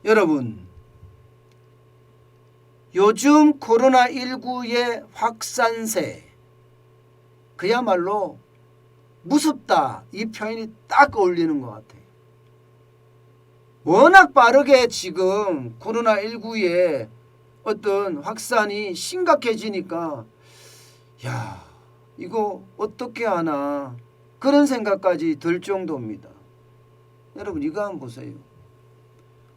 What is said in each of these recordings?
여러분, 요즘 코로나19의 확산세, 그야말로 무섭다, 이 표현이 딱 어울리는 것 같아요. 워낙 빠르게 지금 코로나19의 어떤 확산이 심각해지니까 야, 이거 어떻게 하나 그런 생각까지 들 정도입니다. 여러분, 이거 한번 보세요.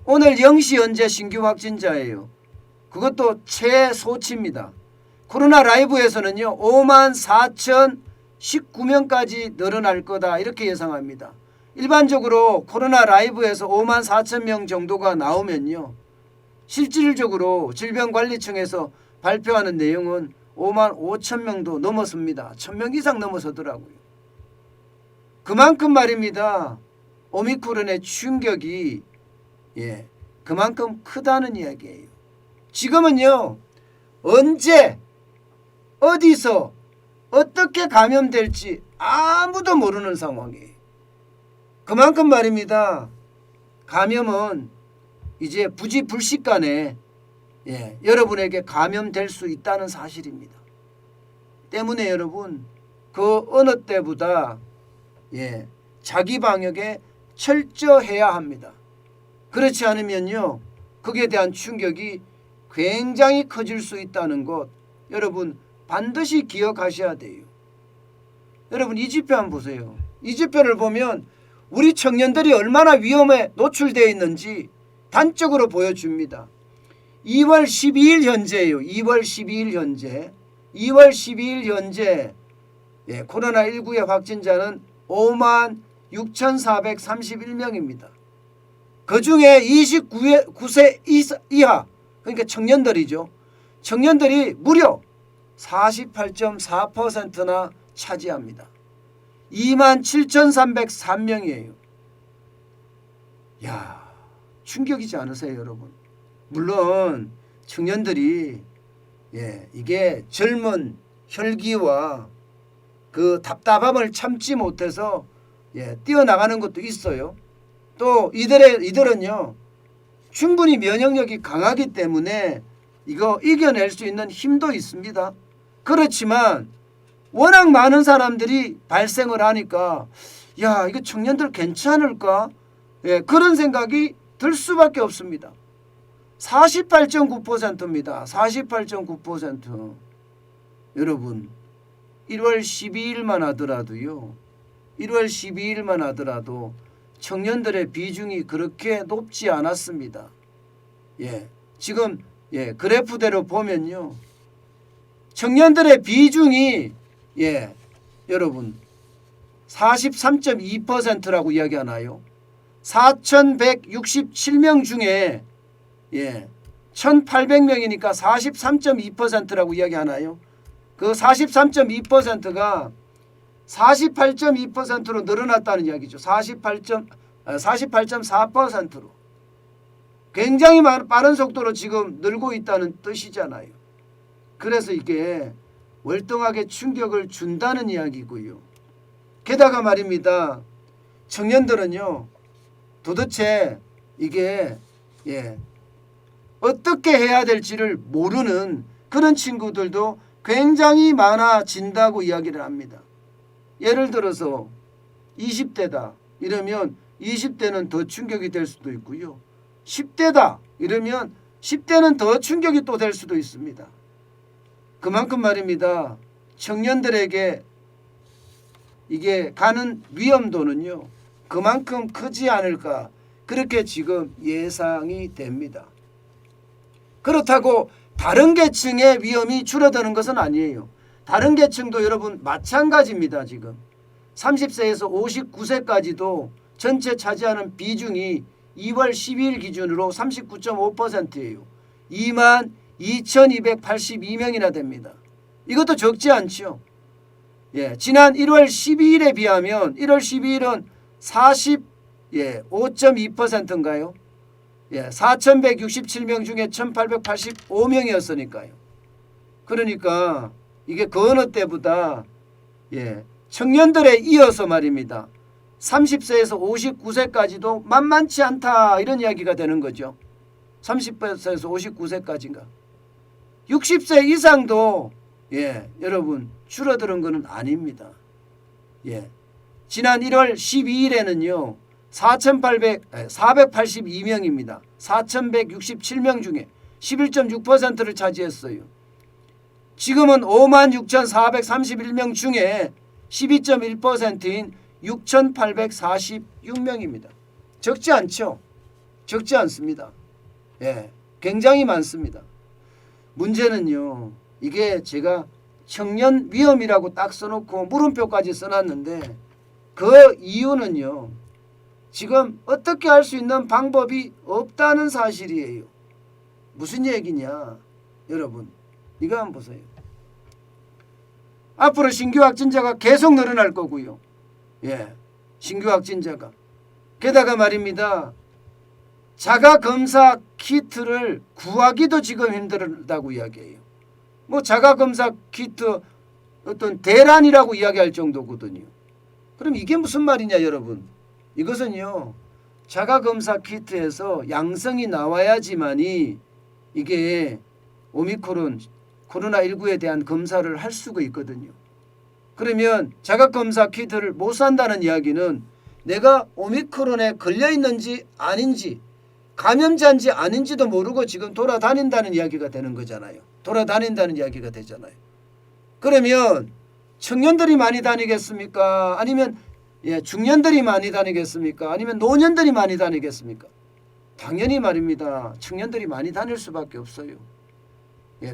오늘 0시 현재 신규 확진자예요. 그것도 최소치입니다. 코로나 라이브에서는요 54,019명까지 늘어날 거다 이렇게 예상합니다. 일반적으로 코로나 라이브에서 54,000명 정도가 나오면요, 실질적으로 질병관리청에서 발표하는 내용은 55,000명도 넘었습니다. 1,000명 이상 넘어서더라고요. 그만큼 말입니다, 오미크론의 충격이 그만큼 크다는 이야기예요. 지금은요 언제 어디서 어떻게 감염될지 아무도 모르는 상황이에요. 그만큼 말입니다, 감염은 이제 부지불식간에 여러분에게 감염될 수 있다는 사실입니다. 때문에 여러분, 그 어느 때보다 자기 방역에 철저해야 합니다. 그렇지 않으면요 거기에 대한 충격이 굉장히 커질 수 있다는 것, 여러분 반드시 기억하셔야 돼요. 여러분, 이 지표 한번 보세요. 이 지표를 보면 우리 청년들이 얼마나 위험에 노출되어 있는지 단적으로 보여줍니다. 2월 12일 현재예요. 2월 12일 현재. 2월 12일 현재 코로나19의 확진자는 56,431명입니다. 그중에 29세 이하, 그러니까 청년들이죠. 청년들이 무려 48.4%나 차지합니다. 27,303명이에요. 야, 충격이지 않으세요, 여러분? 물론 청년들이 이게 젊은 혈기와 그 답답함을 참지 못해서 뛰어나가는 것도 있어요. 또 이들은요 충분히 면역력이 강하기 때문에 이거 이겨낼 수 있는 힘도 있습니다. 그렇지만 워낙 많은 사람들이 발생을 하니까 야, 이거 청년들 괜찮을까? 그런 생각이 들 수밖에 없습니다. 48.9%입니다. 48.9%. 여러분, 1월 12일만 하더라도요, 1월 12일만 하더라도 청년들의 비중이 그렇게 높지 않았습니다. 지금 그래프대로 보면요, 청년들의 비중이 여러분 43.2%라고 이야기하나요? 4,167명 중에 1,800명이니까 43.2%라고 이야기하나요? 그 43.2%가 48.2%로 늘어났다는 이야기죠. 48.4%로. 굉장히 빠른 속도로 지금 늘고 있다는 뜻이잖아요. 그래서 이게 월등하게 충격을 준다는 이야기고요. 게다가 말입니다, 청년들은요 도대체 이게 어떻게 해야 될지를 모르는 그런 친구들도 굉장히 많아진다고 이야기를 합니다. 예를 들어서 20대다 이러면 20대는 더 충격이 될 수도 있고요. 10대다 이러면 10대는 더 충격이 또 될 수도 있습니다. 그만큼 말입니다, 청년들에게 이게 가는 위험도는요 그만큼 크지 않을까, 그렇게 지금 예상이 됩니다. 그렇다고 다른 계층의 위험이 줄어드는 것은 아니에요. 다른 계층도 여러분 마찬가지입니다. 지금 30세에서 59세까지도 전체 차지하는 비중이 2월 12일 기준으로 39.5%예요. 22,282명이나 됩니다. 이것도 적지 않죠. 지난 1월 12일에 비하면 1월 12일은 45.2%인가요? 4,167명 중에 1,885명이었으니까요. 그러니까 이게 그 어느 때보다 청년들에 이어서 말입니다, 30세에서 59세까지도 만만치 않다 이런 이야기가 되는 거죠. 30세에서 59세까지인가. 60세 이상도 여러분 줄어드는 것은 아닙니다. 지난 1월 12일에는요. 482명입니다. 4,167명 중에 11.6%를 차지했어요. 지금은 56,431명 중에 12.1%인 6,846명입니다. 적지 않죠? 적지 않습니다. 굉장히 많습니다. 문제는요. 이게 제가 청년 위험이라고 딱 써놓고 물음표까지 써놨는데 그 이유는요. 지금 어떻게 할 수 있는 방법이 없다는 사실이에요. 무슨 얘기냐. 여러분 이거 한번 보세요. 앞으로 신규 확진자가 계속 늘어날 거고요. 신규 확진자가. 게다가 말입니다. 자가검사 키트를 구하기도 지금 힘들다고 이야기해요. 뭐 자가검사 키트 어떤 대란이라고 이야기할 정도거든요. 그럼 이게 무슨 말이냐 여러분. 이것은요. 자가검사 키트에서 양성이 나와야지만이 이게 오미크론 코로나19에 대한 검사를 할 수가 있거든요. 그러면 자가검사 키트를 못 산다는 이야기는 내가 오미크론에 걸려있는지 아닌지 감염자인지 아닌지도 모르고 지금 돌아다닌다는 이야기가 되는 거잖아요. 돌아다닌다는 이야기가 되잖아요. 그러면 청년들이 많이 다니겠습니까? 아니면 중년들이 많이 다니겠습니까? 아니면 노년들이 많이 다니겠습니까? 당연히 말입니다. 청년들이 많이 다닐 수밖에 없어요.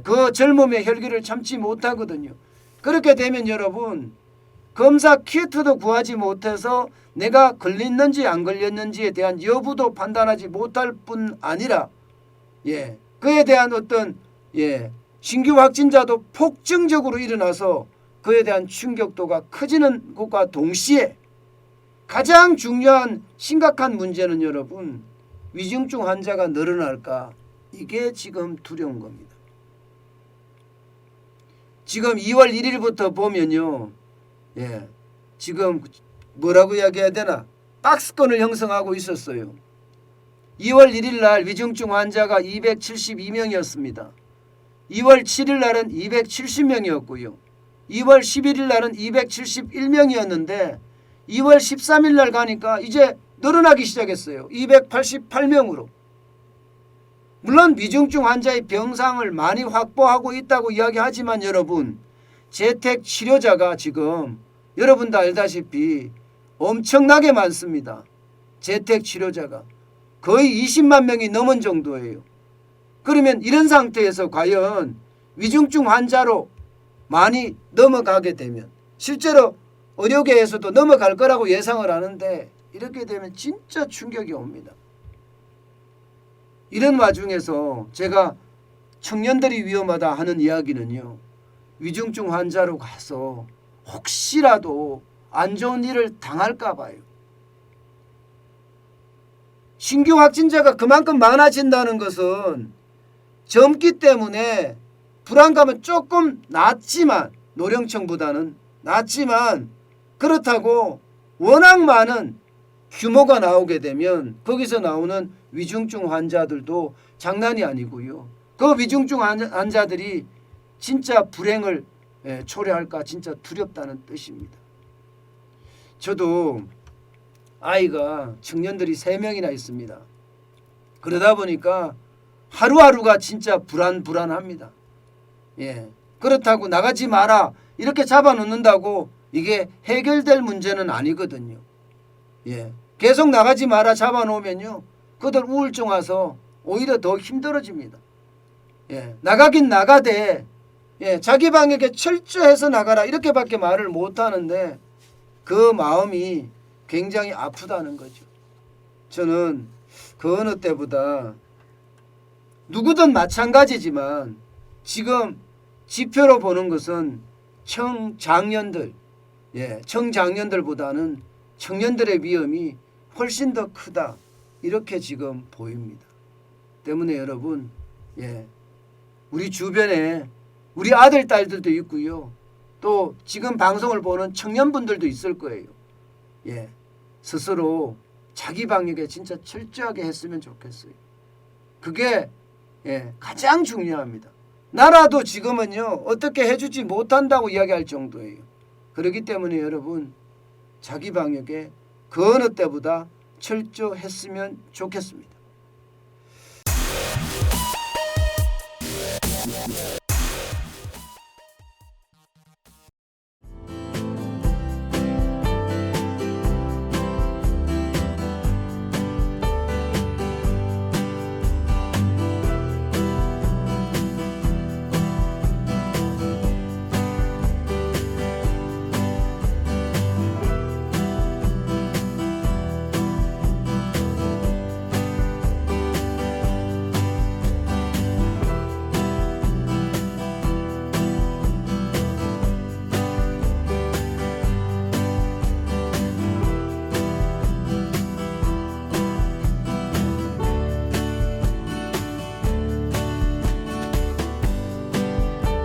그 젊음의 혈기를 참지 못하거든요. 그렇게 되면 여러분 검사 키트도 구하지 못해서 내가 걸렸는지 안 걸렸는지에 대한 여부도 판단하지 못할 뿐 아니라 그에 대한 어떤 신규 확진자도 폭증적으로 일어나서 그에 대한 충격도가 커지는 것과 동시에 가장 중요한 심각한 문제는 여러분 위중증 환자가 늘어날까 이게 지금 두려운 겁니다. 지금 2월 1일부터 보면요. 지금 뭐라고 이야기해야 되나 박스권을 형성하고 있었어요. 2월 1일 날 위중증 환자가 272명이었습니다. 2월 7일 날은 270명이었고요. 2월 11일 날은 271명이었는데 2월 13일 날 가니까 이제 늘어나기 시작했어요. 288명으로. 물론 위중증 환자의 병상을 많이 확보하고 있다고 이야기하지만 여러분 재택 치료자가 지금 여러분도 알다시피 엄청나게 많습니다. 재택 치료자가 거의 20만 명이 넘은 정도예요. 그러면 이런 상태에서 과연 위중증 환자로 많이 넘어가게 되면 실제로 의료계에서도 넘어갈 거라고 예상을 하는데 이렇게 되면 진짜 충격이 옵니다. 이런 와중에서 제가 청년들이 위험하다 하는 이야기는요. 위중증 환자로 가서 혹시라도 안 좋은 일을 당할까 봐요. 신규 확진자가 그만큼 많아진다는 것은 젊기 때문에 불안감은 조금 낮지만 노령층보다는 낮지만 그렇다고 워낙 많은 규모가 나오게 되면 거기서 나오는 위중증 환자들도 장난이 아니고요. 그 위중증 환자들이 진짜 불행을 초래할까 진짜 두렵다는 뜻입니다. 저도 아이가 청년들이 3명이나 있습니다. 그러다 보니까 하루하루가 진짜 불안합니다. 그렇다고 나가지 마라 이렇게 잡아놓는다고 이게 해결될 문제는 아니거든요. 계속 나가지 마라 잡아놓으면요. 그들 우울증 와서 오히려 더 힘들어집니다. 나가긴 나가되 자기 방역에 철저해서 나가라 이렇게밖에 말을 못하는데 그 마음이 굉장히 아프다는 거죠. 저는 그 어느 때보다 누구든 마찬가지지만 지금 지표로 보는 것은 청장년들보다는 청년들의 위험이 훨씬 더 크다 이렇게 지금 보입니다. 때문에 여러분 우리 주변에 우리 아들 딸들도 있고요. 또 지금 방송을 보는 청년분들도 있을 거예요. 스스로 자기 방역에 진짜 철저하게 했으면 좋겠어요. 그게 가장 중요합니다. 나라도 지금은요 어떻게 해주지 못한다고 이야기할 정도예요. 그렇기 때문에 여러분 자기 방역에 그 어느 때보다 철저했으면 좋겠습니다.